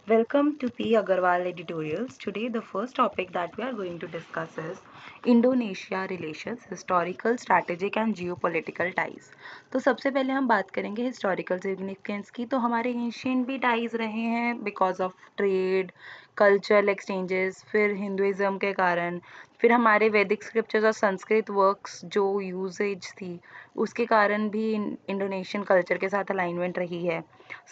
Welcome to P. Agarwal Editorials. Today, the first topic that we are going to discuss is Indonesia relations, historical, strategic and geopolitical ties. तो सबसे पहले हम बात करेंगे historical significance की। तो हमारे एंशियंट भी टाइज रहे हैं because of trade, cultural exchanges, फिर हिंदुइज्म के कारण, फिर हमारे वैदिक स्क्रिप्चर्स और संस्कृत वर्क्स जो यूसेज थी उसके कारण भी इंडोनेशियन कल्चर के साथ अलाइनमेंट रही है।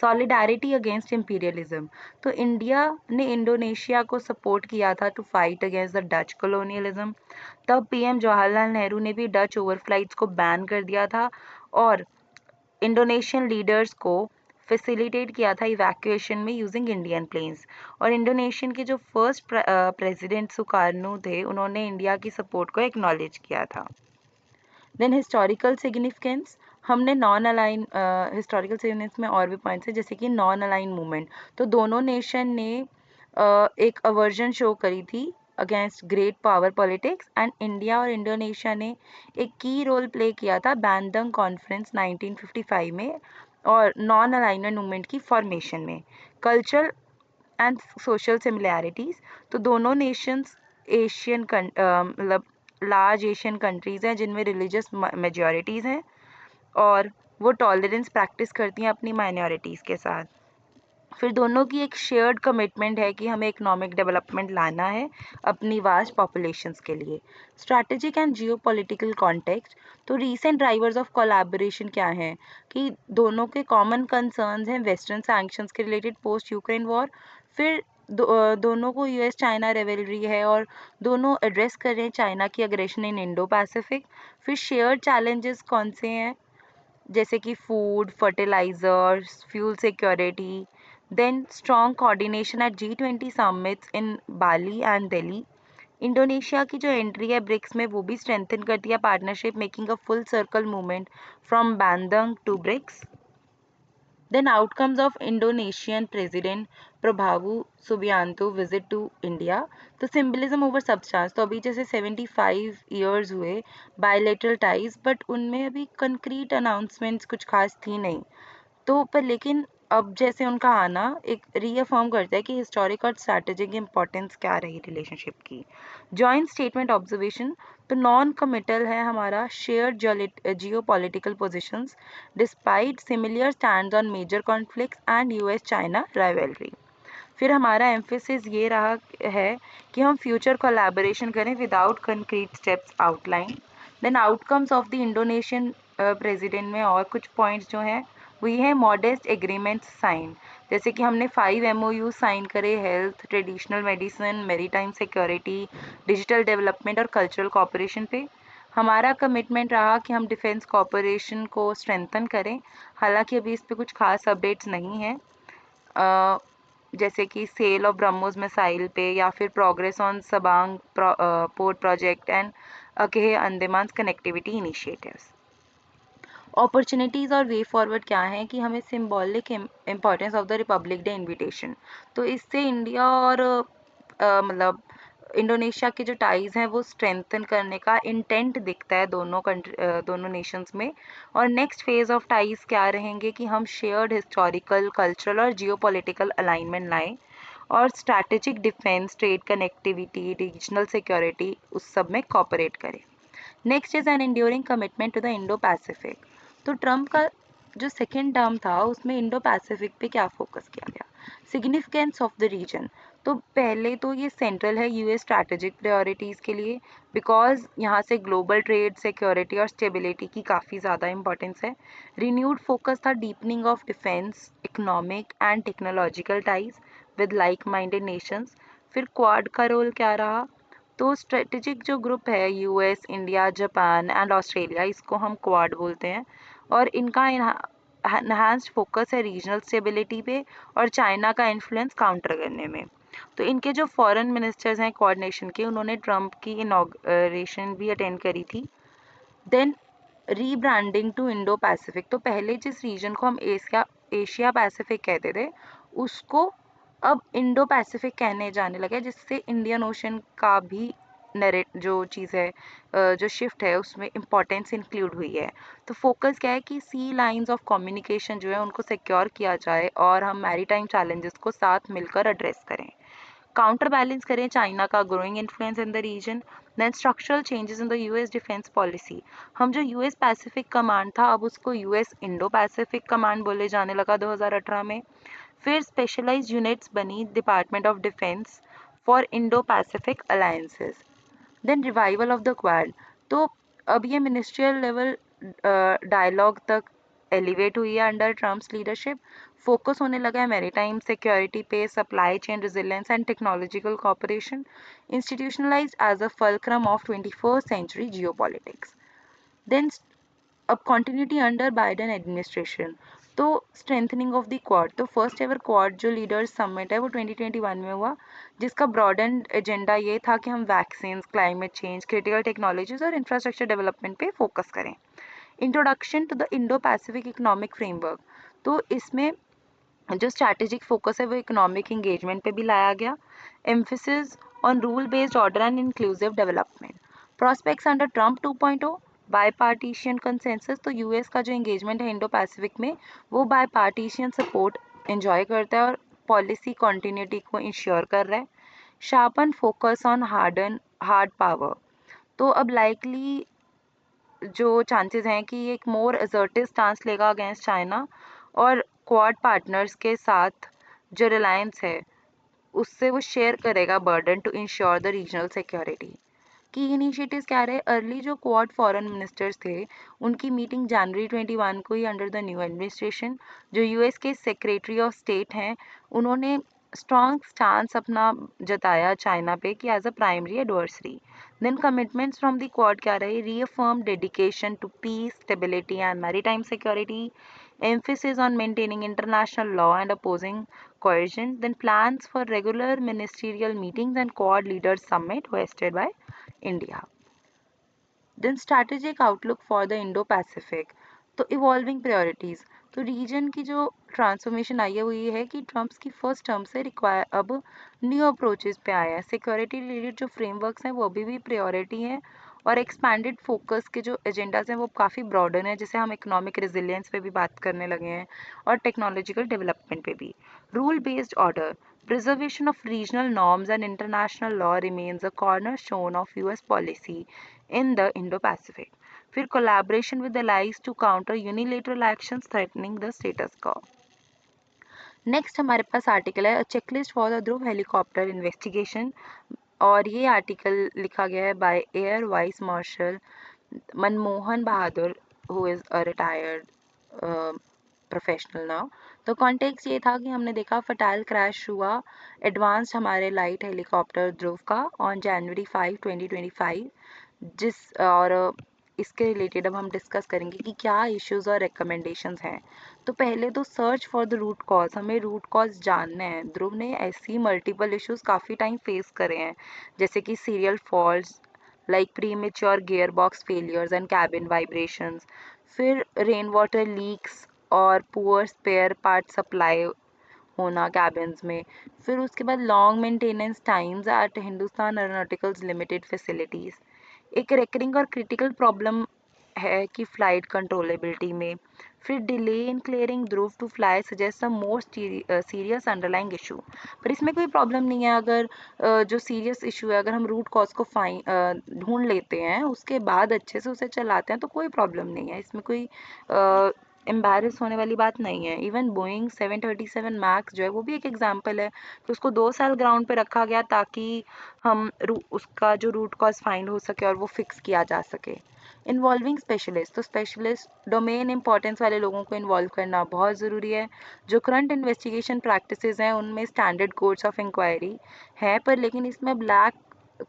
सॉलिडारिटी अगेंस्ट इम्पीरियलिज्म, तो इंडिया ने इंडोनेशिया को सपोर्ट किया था to fight against the Dutch colonialism. तब पीएम जवाहरलाल नेहरू ने भी डच ओवरफ्लाइट्स को बैन कर दिया था और इंडोनेशियन लीडर्स को फैसिलिटेट किया था इवैक्यूएशन में यूजिंग इंडियन प्लेन्स। और इंडोनेशियन के जो फर्स्ट प्रेसिडेंट सुकार्नो थे उन्होंने इंडिया की सपोर्ट को एक्नॉलेज किया था। देन हिस्टोरिकल सिग्निफिकेंस, हमने नॉन अलाइन हिस्टोरिकल सिग्निफिकेंस में और भी पॉइंट्स हैं जैसे कि नॉन अलाइन मूवमेंट। तो दोनों नेशन ने एक अवर्जन शो करी थी against great power politics and India और इंडोनेशिया ने एक की रोल प्ले किया था बैंडंग कॉन्फ्रेंस 1955 में और नॉन अलाइनमेंट मूवमेंट की फॉर्मेशन में। कल्चरल एंड सोशल सिमिलैरिटीज़, तो दोनों नेशंस एशियन मतलब लार्ज एशियन कंट्रीज़ हैं जिनमें रिलीजियस मेजॉरिटीज़ हैं और वो टॉलरेंस प्रैक्टिस करती हैं अपनी माइनॉरिटीज़ के साथ। फिर दोनों की एक शेयर्ड कमिटमेंट है कि हमें इकोनॉमिक डेवलपमेंट लाना है अपनी वास्ट पॉपुलेशंस के लिए। Strategic and Jio political context, तो रीसेंट ड्राइवर्स ऑफ कोलैबोरेशन क्या हैं कि दोनों के कॉमन कंसर्न्स हैं वेस्टर्न सैंक्शंस के रिलेटेड पोस्ट यूक्रेन वॉर। फिर दोनों को यूएस चाइना रेवेलरी है और दोनों एड्रेस कर रहे हैं चाइना की अग्रेशन इन इंडो पैसिफिक। फिर शेयर्ड चैलेंजेस कौन से हैं जैसे कि food, fertilisers, fuel security. Then strong coordination at G20 summits in Bali and Delhi. Indonesia की जो एंट्री है ब्रिक्स में वो भी स्ट्रेंथन करती है partnership, making a full circle movement from Bandung to BRICS. Then outcomes of Indonesian President Prabowo Subianto visit to India, तो symbolism over substance, तो अभी जैसे 75 years हुए bilateral ties बट उनमें अभी concrete announcements कुछ खास थी नहीं। तो पर लेकिन अब जैसे उनका आना एक रीअफर्म करता है कि हिस्टोरिक और स्ट्रैटेजिक इंपॉर्टेंस क्या रही रिलेशनशिप की। जॉइंट स्टेटमेंट ऑब्जर्वेशन, तो नॉन कमिटल है हमारा shared geo political positions despite similar stand on major conflicts and US China rivalry. फिर हमारा एम्फेसिस ये रहा है कि हम फ्यूचर कोलैबोरेशन करें without concrete steps outline. Then outcomes of the Indonesian president में और कुछ पॉइंट्स जो हैं वो ये है मॉडेस्ट एग्रीमेंट्स साइन, जैसे कि हमने 5 MOU साइन करे health, traditional medicine, maritime security, digital development और कल्चरल कॉपरेशन पे। हमारा कमिटमेंट रहा कि हम डिफेंस कॉपरेशन को स्ट्रेंथन करें, हालांकि अभी इस पे कुछ खास अपडेट्स नहीं हैं जैसे कि सेल ऑफ ब्रह्मोस मिसाइल पे या फिर progress on Sabang port project and Aceh Andaman connectivity initiatives. Opportunities और वे फॉरवर्ड क्या है कि हमें symbolic importance of the Republic Day invitation, तो इससे इंडिया और मतलब इंडोनेशिया के जो टाइज हैं वो स्ट्रेंथन करने का इंटेंट दिखता है दोनों नेशंस में। और नेक्स्ट फेज ऑफ टाइज क्या रहेंगे कि हम शेयर्ड हिस्टोरिकल, कल्चरल और जियोपॉलिटिकल अलाइनमेंट लाएं और strategic defence, trade connectivity, regional security उस सब में कॉपरेट करें। Next is an enduring commitment to the Indo Pacific, तो ट्रम्प का जो सेकेंड टर्म था उसमें इंडो पैसिफिक पे क्या फोकस किया गया। सिग्निफिकेंस ऑफ द रीजन, तो पहले तो ये सेंट्रल है यूएस स्ट्रैटेजिक प्रायोरिटीज़ के लिए बिकॉज यहाँ से ग्लोबल ट्रेड, सिक्योरिटी और स्टेबिलिटी की काफ़ी ज़्यादा इंपॉर्टेंस है। रिन्यूड फोकस था deepening of defence, economic and technological ties with like minded Nations. फिर क्वाड का रोल क्या रहा, तो स्ट्रेटेजिक जो ग्रुप है US, India, Japan and Australia, इसको हम क्वाड बोलते हैं और इनका एनहांस्ड फोकस है रीजनल स्टेबिलिटी पे और चाइना का इन्फ्लुएंस काउंटर करने में। तो इनके जो फॉरेन मिनिस्टर्स हैं कोऑर्डिनेशन के, उन्होंने ट्रम्प की इनॉग्रेशन भी अटेंड करी थी। Then rebranding to Indo Pacific, तो पहले जिस रीजन को हम एशिया पैसिफिक कहते थे उसको अब इंडो पैसिफिक कहने जाने लगे जिससे इंडियन ओशन का भी जो चीज़ है, जो शिफ्ट है उसमें इम्पोर्टेंस इंक्लूड हुई है। तो फोकस क्या है कि सी लाइंस ऑफ कम्युनिकेशन जो है उनको सिक्योर किया जाए और हम मैरीटाइम चैलेंजेस को साथ मिलकर एड्रेस करें, काउंटर बैलेंस करें चाइना का growing influence in the region. Then structural changes in the US defence policy. हम जो यूएस पैसिफिक कमांड था अब उसको यूएस इंडो पैसिफिक कमांड बोले जाने लगा 2018 में। फिर स्पेशलाइज्ड यूनिट्स बनी department of defence for Indo Pacific alliances. Then revival of the Quad. तो अब ये मिनिस्ट्रियल लेवल डायलॉग तक एलिवेट हुई है अंडर ट्रम्प्स लीडरशिप। फोकस होने लगा है मैरीटाइम सिक्योरिटी पे, supply chain resilience and technological cooperation, institutionalised as a fulcrum of 21st century geopolitics. Then अब कॉन्टिन्यूटी अंडर बाइडेन एडमिनिस्ट्रेशन। तो स्ट्रेंथनिंग ऑफ द क्वाड, तो फर्स्ट एवर क्वाड जो leaders summit है वो 2021 में हुआ, जिसका ब्रॉडन एजेंडा ये था कि हम vaccine, climate change, critical technologies और इंफ्रास्ट्रक्चर डेवलपमेंट पे फोकस करें। Introduction to the Indo Pacific economic framework. तो इसमें जो स्ट्रैटेजिक फोकस है वो इकोनॉमिक इंगेजमेंट पे भी लाया गया। Emphasis on rule based order and inclusive development. Prospects under Trump 2.0, bipartisan consensus. तो यूएस का जो इंगेजमेंट है इंडो पैसिफिक में वो बाय पार्टीशियन सपोर्ट एंजॉय करता है और पॉलिसी कॉन्टिन्यूटी को इंश्योर कर रहा है। Sharpen focus on hard power. तो अब लाइकली जो चांसेस हैं कि ये एक मोर असर्टिव स्टांस लेगा अगेंस्ट चाइना और क्वाड पार्टनर्स के साथ जो रिलायंस है उससे वो शेयर करेगा burden to ensure the regional security. Key initiatives क्या रहे, अर्ली जो क्वाड फॉरेन मिनिस्टर्स थे उनकी मीटिंग जनवरी 21 को ही अंडर द न्यू एडमिनिस्ट्रेशन। जो यूएस के सेक्रेटरी ऑफ स्टेट हैं उन्होंने स्ट्रॉन्ग स्टांस अपना जताया चाइना पे कि as a primary adversary. Then commitments from the Quad क्या रहे, reaffirm dedication to peace, stability and maritime security, emphasis on maintaining international law and opposing coercion, then plans for regular ministerial meetings and Quad Leaders Summit hosted by India. Then strategic outlook for the Indo-Pacific. तो evolving priorities, तो reason की जो transformation आई है वो ये है कि Trump's की फर्स्ट टर्म से रिक्वायर अब न्यू अप्रोचेस पे आया है। सिक्योरिटी रिलेटेड जो फ्रेमवर्क्स हैं वो अभी भी प्रायोरिटी हैं और एक्सपैंडेड फोकस के जो एजेंडाज हैं वो काफ़ी ब्रॉडन है, जैसे हम इकोनॉमिक रेजिलियंस पे भी बात करने लगे हैं और टेक्नोलॉजिकल डेवलपमेंट पे भी। Rule based order, preservation of regional norms and international law remains a cornerstone of US policy in the Indo-Pacific. फिर collaboration with allies to counter unilateral actions threatening the status quo. Next हमारे पास article है checklist for the Dhruv helicopter investigation, और ये article लिखा गया है by air vice marshal Manmohan Bahadur who is a retired professional now. तो context ये था कि हमने देखा फटाइल क्रैश हुआ एडवांस्ड हमारे लाइट हेलीकॉप्टर ध्रुव का ऑन जनवरी 5 2025, जिस और इसके रिलेटेड अब हम डिस्कस करेंगे कि क्या इश्यूज और रिकमेंडेशंस हैं। तो पहले तो search for the root cause, हमें रूट कॉज जानने हैं। ध्रुव ने ऐसी मल्टीपल इश्यूज काफ़ी टाइम फेस करे हैं, जैसे कि serial faults like premature gearbox failures and cabin vibrations, फिर रेन वाटर लीक्स और पुअर स्पेयर पार्ट सप्लाई होना कैबिन्स में, फिर उसके बाद long maintenance times at Hindustan Aeronauticals Limited facilities. एक रेकरिंग और क्रिटिकल प्रॉब्लम है कि फ्लाइट कंट्रोलेबिलिटी में, फिर delay in clearing Dhruv to fly suggest a most serious underlying issue. पर इसमें कोई प्रॉब्लम नहीं है अगर जो सीरियस इशू है अगर हम रूट कॉज को ढूंढ लेते हैं उसके बाद अच्छे से उसे चलाते हैं तो कोई प्रॉब्लम नहीं है, इसमें कोई एम्बेरस होने वाली बात नहीं है। इवन बोइंग 737 मैक्स जो है वो भी एक एग्जांपल है कि उसको 2 साल ग्राउंड पे रखा गया ताकि हम उसका जो रूट कॉज फाइंड हो सके और वो फिक्स किया जा सके। इन्वॉल्विंग स्पेशलिस्ट, तो स्पेशलिस्ट डोमेन इंपॉर्टेंस वाले लोगों को इन्वॉल्व करना बहुत ज़रूरी है। जो करंट इन्वेस्टिगेशन प्रैक्टिसेस हैं उनमें स्टैंडर्ड कोड्स ऑफ इंक्वायरी है, पर लेकिन इसमें ब्लैक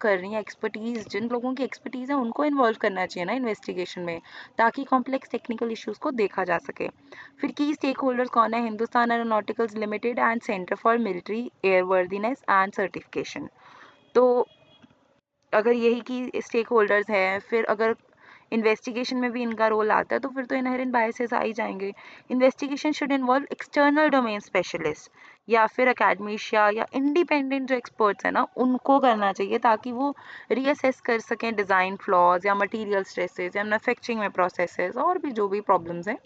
कर रही है एक्सपर्टीज़, जिन लोगों की एक्सपर्टीज़ है उनको इन्वॉल्व करना चाहिए ना इन्वेस्टिगेशन में, ताकि कॉम्प्लेक्स टेक्निकल इश्यूज़ को देखा जा सके। फिर की स्टेक होल्डर्स कौन है, Hindustan Aeronauticals limited and centre for military airworthiness and certification. तो अगर यही की स्टेक होल्डर्स हैं, फिर अगर इन्वेस्टिगेशन में भी इनका रोल आता है तो फिर तो इनहेरेंट बायसेस आ ही जाएंगे। Investigation should involve external domain specialist, या फिर अकेडमिशिया या इंडिपेंडेंट जो एक्सपर्ट्स हैं ना उनको करना चाहिए, ताकि वो रीअसेस कर सकें डिज़ाइन फ्लॉज या मटेरियल स्ट्रेसेस या मैन्युफैक्चरिंग में प्रोसेसेस और भी जो भी प्रॉब्लम्स हैं,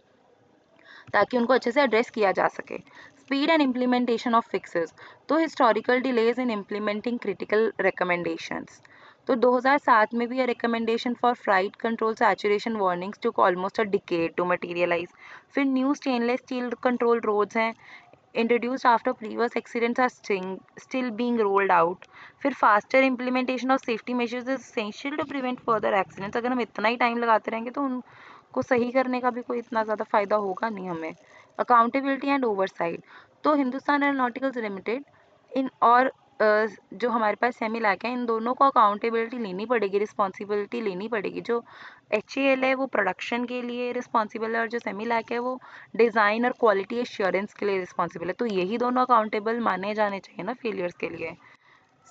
ताकि उनको अच्छे से एड्रेस किया जा सके। Speed and implementation of fixes, तो historical delays in implementing critical recommendations. तो 2007 में भी a recommendation for flight control saturation warnings took almost a decade to materialize। फिर new stainless steel control rods हैं introduced after previous accidents are still being rolled out। फिर faster implementation of safety measures is essential to prevent further accidents। अगर हम इतना ही time लगाते रहेंगे तो उनको सही करने का भी कोई इतना ज़्यादा फायदा होगा नहीं हमें। अकाउंटेबिलिटी एंड ओवरसाइट, तो हिंदुस्तान एरोनॉटिकल्स लिमिटेड इन और जो हमारे पास सेमी लैक है, इन दोनों को अकाउंटेबिलिटी लेनी पड़ेगी, रिस्पॉन्सिबिलिटी लेनी पड़ेगी। जो HAL है वो प्रोडक्शन के लिए रिस्पॉन्सिबल है और जो सेमी लैक है वो डिज़ाइन और क्वालिटी एश्योरेंस के लिए रिस्पॉन्सिबल है। तो यही दोनों अकाउंटेबल माने जाने चाहिए ना फेलियर्स के लिए।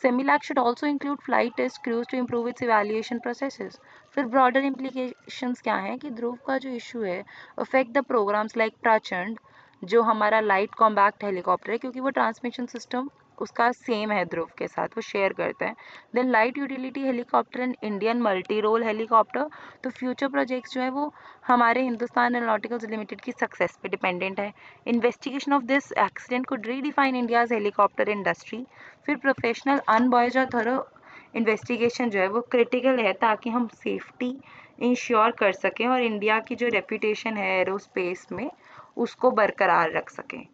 Semilac should also include flight test crews to improve its evaluation processes। फिर broader implications क्या हैं कि ध्रुव का जो इशू है affect the programs like प्रचंड, जो हमारा लाइट कॉम्बैक्ट हेलीकॉप्टर है, क्योंकि वो ट्रांसमिशन सिस्टम उसका सेम है ध्रुव के साथ, वो शेयर करते हैं। Then light utility helicopter and Indian multi role helicopter, तो फ्यूचर प्रोजेक्ट्स जो है वो हमारे हिंदुस्तान एरोनॉटिकल्स लिमिटेड की सक्सेस पे डिपेंडेंट है। Investigation of this accident could redefine India's helicopter industry. फिर प्रोफेशनल अनबॉयज और थरो इन्वेस्टिगेशन जो है वो क्रिटिकल है, ताकि हम सेफ्टी इंश्योर कर सकें और इंडिया की जो रेपुटेशन है एरोस्पेस में उसको बरकरार रख सकें।